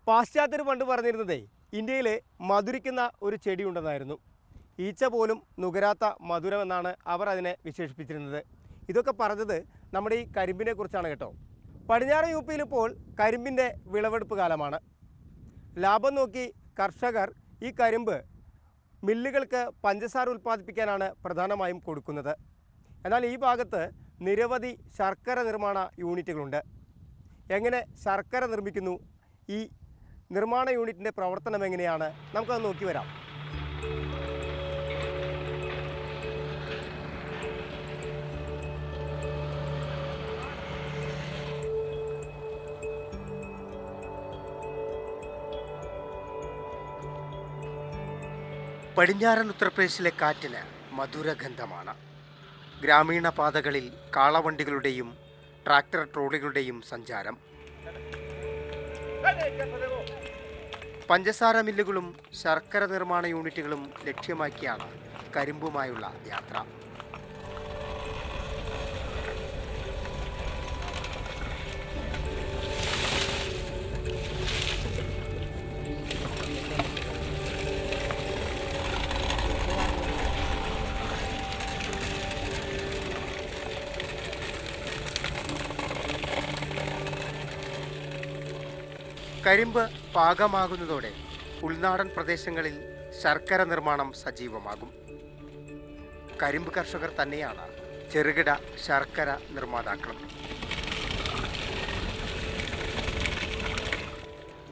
പാശ്ചാത്യർ പണ്ട് പറഞ്ഞിരുന്നതേ ഇന്ത്യയിൽ മധുരിക്കുന്ന ഒരു ചെടി ഉണ്ടെന്നായിരുന്നു. ഈച്ച പോലും നുകരാത്ത മധുരമെന്നാണ് അവർ അതിനെ വിശേഷിപ്പിച്ചിരുന്നത്. ഇതൊക്കെ പറഞ്ഞത് നമ്മുടെ ഈ കരിമ്പിനെ കുറിച്ചാണ് കേട്ടോ. പടിഞ്ഞാറൻ യു പിയിൽ ഇപ്പോൾ കരിമ്പിൻ്റെ വിളവെടുപ്പ് കാലമാണ്. ലാഭം നോക്കി കർഷകർ ഈ കരിമ്പ് മില്ലുകൾക്ക് പഞ്ചസാര ഉൽപ്പാദിപ്പിക്കാനാണ് പ്രധാനമായും കൊടുക്കുന്നത്. എന്നാൽ ഈ ഭാഗത്ത് നിരവധി ശർക്കര നിർമ്മാണ യൂണിറ്റുകളുണ്ട്. എങ്ങനെ ശർക്കര നിർമ്മിക്കുന്നു, ഈ നിർമ്മാണ യൂണിറ്റിൻ്റെ പ്രവർത്തനം എങ്ങനെയാണ്, നമുക്കത് നോക്കി വരാം. പടിഞ്ഞാറൻ ഉത്തർപ്രദേശിലെ കാറ്റിന് മധുരഗന്ധമാണ്. ഗ്രാമീണ പാതകളിൽ കാളവണ്ടികളുടെയും ട്രാക്ടർ ട്രോളികളുടെയും സഞ്ചാരം. പഞ്ചസാര മില്ലുകളും ശർക്കര നിർമ്മാണ യൂണിറ്റുകളും ലക്ഷ്യമാക്കിയാണ് കരിമ്പുമായുള്ള യാത്ര. കരിമ്പ് പാകമാകുന്നതോടെ ഉൾനാടൻ പ്രദേശങ്ങളിൽ ശർക്കര നിർമ്മാണം സജീവമാകും. കരിമ്പ് കർഷകർ തന്നെയാണ് ചെറുകിട ശർക്കര നിർമ്മാതാക്കളും.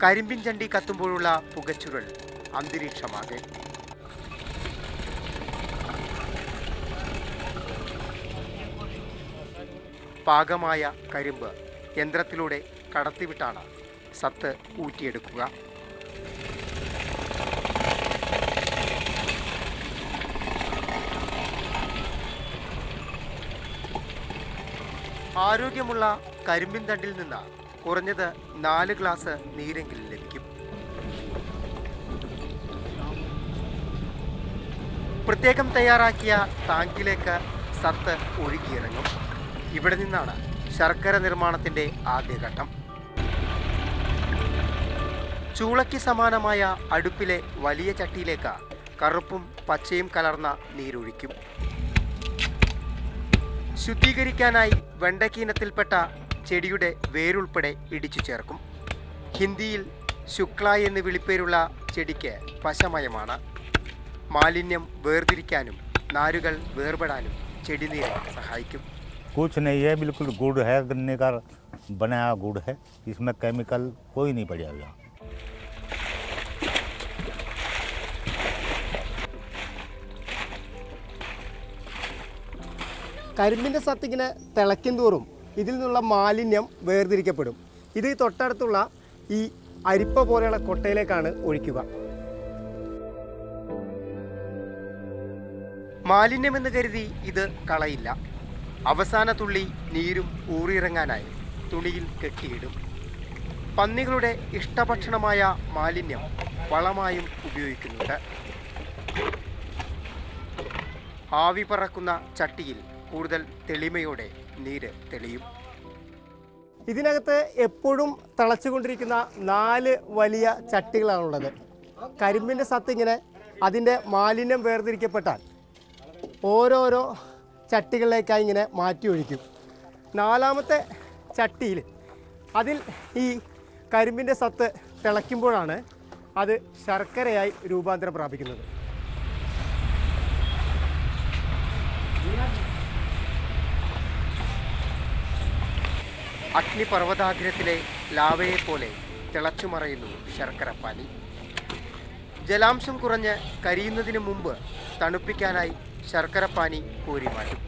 കരിമ്പിൻ ചണ്ടി കത്തുമ്പോഴുള്ള പുകച്ചുരുൾ അന്തരീക്ഷമാകെ. പാകമായ കരിമ്പ് യന്ത്രത്തിലൂടെ കടത്തിവിട്ടാണ് സത്ത് ഊറ്റിയെടുക്കുക. ആരോഗ്യമുള്ള കരിമ്പിൻ തണ്ടിൽ നിന്ന് കുറഞ്ഞത് 4 ഗ്ലാസ് നീരെങ്കിലും ലഭിക്കും. പ്രത്യേകം തയ്യാറാക്കിയ ടാങ്കിലേക്ക് സത്ത് ഒഴുകിയിറങ്ങും. ഇവിടെ നിന്നാണ് ശർക്കര നിർമ്മാണത്തിൻ്റെ ആദ്യഘട്ടം. ചൂളയ്ക്ക് സമാനമായ അടുപ്പിലെ വലിയ ചട്ടിയിലേക്ക് കറുപ്പും പച്ചയും കലർന്ന നീരൊഴിക്കും. ശുദ്ധീകരിക്കാനായി വെണ്ടക്കീനത്തിൽപ്പെട്ട ചെടിയുടെ വേരുൾപ്പെടെ ഇടിച്ചു ചേർക്കും. ഹിന്ദിയിൽ ശുക്ല എന്ന് വിളിപ്പേരുള്ള ചെടിക്ക് പശമയമാണ്. മാലിന്യം വേർതിരിക്കാനും നാരുകൾ വേർപെടാനും ചെടിനീര് സഹായിക്കും. कुछ नहीं है, बिल्कुल गुड़ है, गन्ने का बनाया गुड़ है, इसमें केमिकल कोई नहीं पड़ा हुआ. കരിമ്പിൻ്റെ സത്ത് ഇങ്ങനെ തിളയ്ക്കും തോറും ഇതിൽ നിന്നുള്ള മാലിന്യം വേർതിരിക്കപ്പെടും. ഇത് തൊട്ടടുത്തുള്ള ഈ അരിപ്പ പോലെയുള്ള കൊട്ടയിലേക്കാണ് ഒഴിക്കുക. മാലിന്യമെന്ന് കരുതി ഇത് കളയില്ല. അവസാന തുള്ളി നീരും ഊറിയിറങ്ങാനായി തുണിയിൽ കെട്ടിയിടും. പന്നികളുടെ ഇഷ്ടഭക്ഷണമായ മാലിന്യം വളമായും ഉപയോഗിക്കുന്നുണ്ട്. ആവി പറക്കുന്ന ചട്ടിയിൽ കൂടുതൽ തെളിമയോടെ നീര് തെളിയും. ഇതിനകത്ത് എപ്പോഴും തിളച്ചുകൊണ്ടിരിക്കുന്ന 4 വലിയ ചട്ടികളാണുള്ളത്. കരിമ്പിൻ്റെ സത്ത് ഇങ്ങനെ അതിൻ്റെ മാലിന്യം വേർതിരിക്കപ്പെട്ടാൽ ഓരോരോ ചട്ടികളിലേക്കായി ഇങ്ങനെ മാറ്റി ഒഴിക്കും. 4ാമത്തെ ചട്ടിയിൽ അതിൽ ഈ കരിമ്പിൻ്റെ സത്ത് തിളയ്ക്കുമ്പോഴാണ് അത് ശർക്കരയായി രൂപാന്തരം പ്രാപിക്കുന്നത്. അഗ്നിപർവ്വതാഗ്രത്തിലെ ലാവയെപ്പോലെ തിളച്ചുമറയുന്നു ശർക്കരപ്പാനി. ജലാംശം കുറഞ്ഞ് കരിയുന്നതിന് മുമ്പ് തണുപ്പിക്കാനായി ശർക്കരപ്പാനി കോരി മാറ്റും.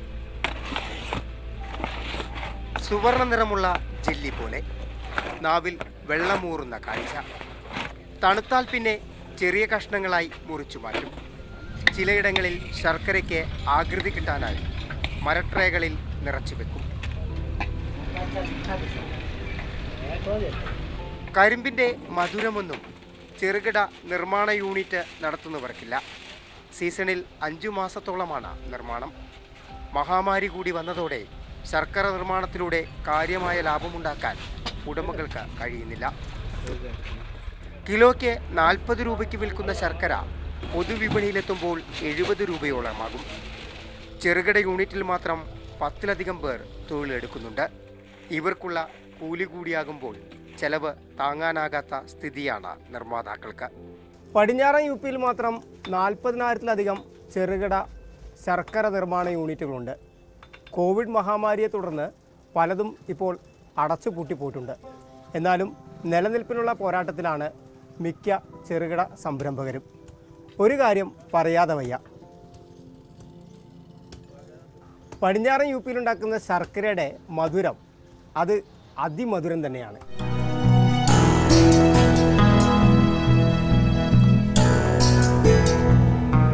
സുവർണ നിറമുള്ള ജെല്ലി പോലെ നാവിൽ വെള്ളമൂറുന്ന കാഴ്ച. തണുത്താൽ പിന്നെ ചെറിയ കഷ്ണങ്ങളായി മുറിച്ചു മാറ്റും. ചിലയിടങ്ങളിൽ ശർക്കരയ്ക്ക് ആകൃതി കിട്ടാനായി മരട്രേകളിൽ നിറച്ചു വെക്കും. കരിമ്പിൻ്റെ മധുരമൊന്നും ചെറുകിട നിർമ്മാണ യൂണിറ്റ് നടത്തുന്നവർക്കില്ല. സീസണിൽ 5 മാസത്തോളമാണ് നിർമ്മാണം. മഹാമാരി കൂടി വന്നതോടെ ശർക്കര നിർമ്മാണത്തിലൂടെ കാര്യമായ ലാഭമുണ്ടാക്കാൻ ഉടമകൾക്ക് കഴിയുന്നില്ല. കിലോയ്ക്ക് 40 രൂപയ്ക്ക് വിൽക്കുന്ന ശർക്കര പൊതുവിപണിയിലെത്തുമ്പോൾ 70 രൂപയോളമാകും. ചെറുകിട യൂണിറ്റിൽ മാത്രം 10ലധികം പേർ തൊഴിലെടുക്കുന്നുണ്ട്. ഇവർക്കുള്ള കൂലി കൂടിയാകുമ്പോൾ ചെലവ് താങ്ങാനാകാത്ത സ്ഥിതിയാണ് നിർമ്മാതാക്കൾക്ക്. പടിഞ്ഞാറൻ യു പിയിൽ മാത്രം 40,000-ലധികം ചെറുകിട ശർക്കര നിർമ്മാണ യൂണിറ്റുകളുണ്ട്. കോവിഡ് മഹാമാരിയെ തുടർന്ന് പലതും ഇപ്പോൾ അടച്ചുപൂട്ടിപ്പോയിട്ടുണ്ട്. എന്നാലും നിലനിൽപ്പിനുള്ള പോരാട്ടത്തിലാണ് മിക്ക ചെറുകിട സംരംഭകരും. ഒരു കാര്യം പറയാതെ വയ്യ, പടിഞ്ഞാറൻ യു പിയിലുണ്ടാക്കുന്ന ശർക്കരയുടെ മധുരം അത് അതിമധുരം തന്നെയാണ്.